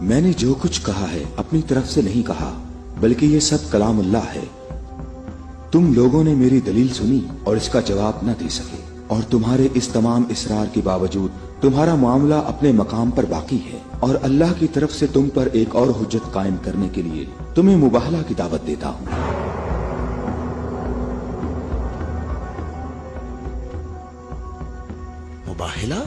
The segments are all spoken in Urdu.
میں نے جو کچھ کہا ہے اپنی طرف سے نہیں کہا، بلکہ یہ سب کلام اللہ ہے۔ تم لوگوں نے میری دلیل سنی اور اس کا جواب نہ دے سکے، اور تمہارے اس تمام اصرار کے باوجود تمہارا معاملہ اپنے مقام پر باقی ہے، اور اللہ کی طرف سے تم پر ایک اور حجت قائم کرنے کے لیے تمہیں مباہلہ کی دعوت دیتا ہوں۔ مباہلہ؟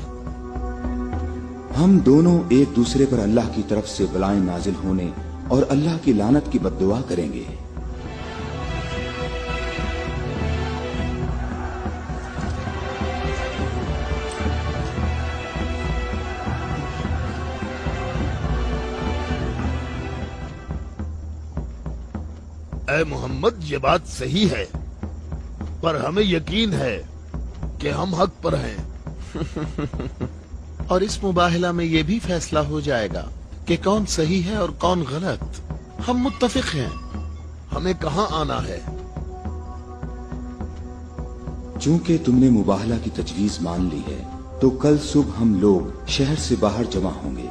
ہم دونوں ایک دوسرے پر اللہ کی طرف سے بلائیں نازل ہونے اور اللہ کی لعنت کی بد دعا کریں گے۔ اے محمد، یہ بات صحیح ہے، پر ہمیں یقین ہے کہ ہم حق پر ہیں۔ اور اس مباہلہ میں یہ بھی فیصلہ ہو جائے گا کہ کون صحیح ہے اور کون غلط۔ ہم متفق ہیں۔ ہمیں کہاں آنا ہے؟ چونکہ تم نے مباہلہ کی تجویز مان لی ہے تو کل صبح ہم لوگ شہر سے باہر جمع ہوں گے۔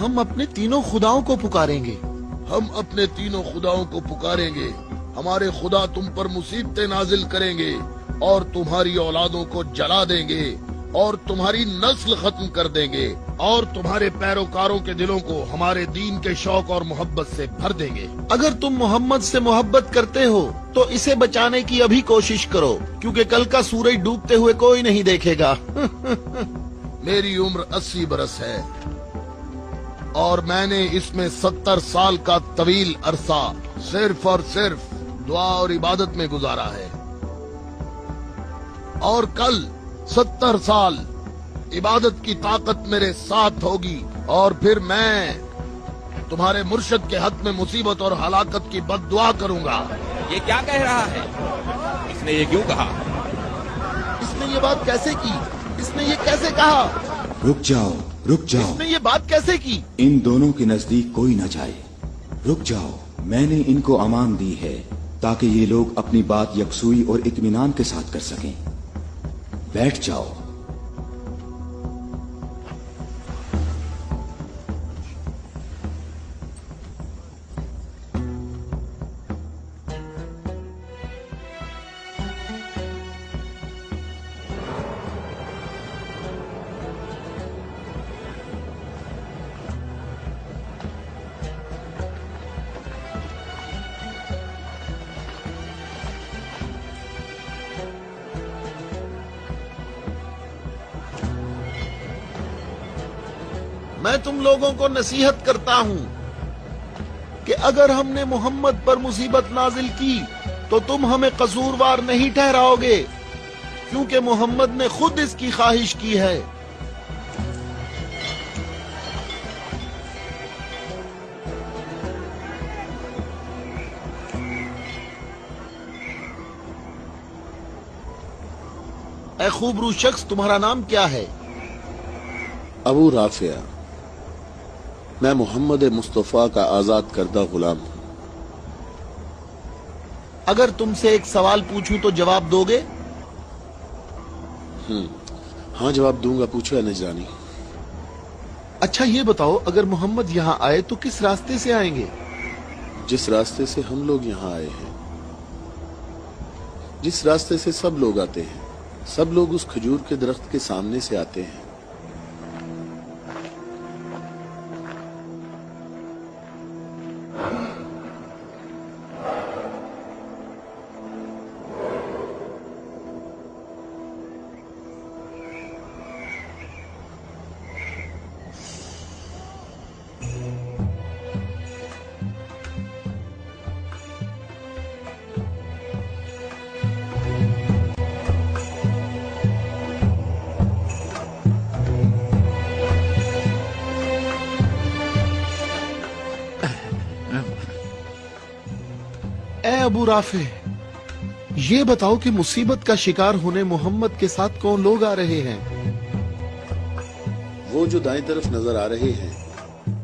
ہم اپنے تینوں خداؤں کو پکاریں گے۔ ہم اپنے تینوں خداؤں کو پکاریں گے۔ ہمارے خدا تم پر مصیبتیں نازل کریں گے اور تمہاری اولادوں کو جلا دیں گے اور تمہاری نسل ختم کر دیں گے، اور تمہارے پیروکاروں کے دلوں کو ہمارے دین کے شوق اور محبت سے بھر دیں گے۔ اگر تم محمد سے محبت کرتے ہو تو اسے بچانے کی ابھی کوشش کرو، کیونکہ کل کا سورج ڈوبتے ہوئے کوئی نہیں دیکھے گا۔ میری عمر 80 برس ہے اور میں نے اس میں 70 سال کا طویل عرصہ صرف اور صرف دعا اور عبادت میں گزارا ہے، اور کل 70 سال عبادت کی طاقت میرے ساتھ ہوگی، اور پھر میں تمہارے مرشد کے حق میں مصیبت اور ہلاکت کی بد دعا کروں گا۔ یہ کیا کہہ رہا ہے؟ اس نے یہ کیوں کہا؟ اس نے یہ بات کیسے کی؟ اس نے یہ کیسے کہا؟ رک جاؤ، رک جاؤ۔ اس نے یہ بات کیسے کی؟ ان دونوں کے نزدیک کوئی نہ جائے۔ رک جاؤ، میں نے ان کو امان دی ہے تاکہ یہ لوگ اپنی بات یکسوئی اور اطمینان کے ساتھ کر سکیں۔ بیٹھ جاؤ۔ میں تم لوگوں کو نصیحت کرتا ہوں کہ اگر ہم نے محمد پر مصیبت نازل کی تو تم ہمیں قصوروار نہیں ٹھہراؤ گے، کیونکہ محمد نے خود اس کی خواہش کی ہے۔ اے خوبرو شخص، تمہارا نام کیا ہے؟ ابو رافع۔ میں محمد مصطفیٰ کا آزاد کردہ غلام ہوں۔ اگر تم سے ایک سوال پوچھوں تو جواب دو گے؟ ہاں، جواب دوں گا، پوچھو یا نجرانی۔ اچھا یہ بتاؤ، اگر محمد یہاں آئے تو کس راستے سے آئیں گے؟ جس راستے سے ہم لوگ یہاں آئے ہیں، جس راستے سے سب لوگ آتے ہیں، سب لوگ اس کھجور کے درخت کے سامنے سے آتے ہیں۔ اے ابو رافع، یہ بتاؤ کہ مصیبت کا شکار ہونے محمد کے ساتھ کون لوگ آ رہے ہیں؟ وہ جو دائیں طرف نظر آ رہے ہیں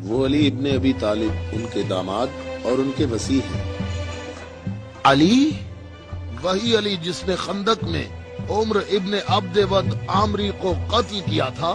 وہ علی ابن ابی طالب، ان کے داماد اور ان کے وصی ہیں۔ علی؟ وہی علی جس نے خندق میں عمر ابن عبد ود عامری کو قتل کیا تھا۔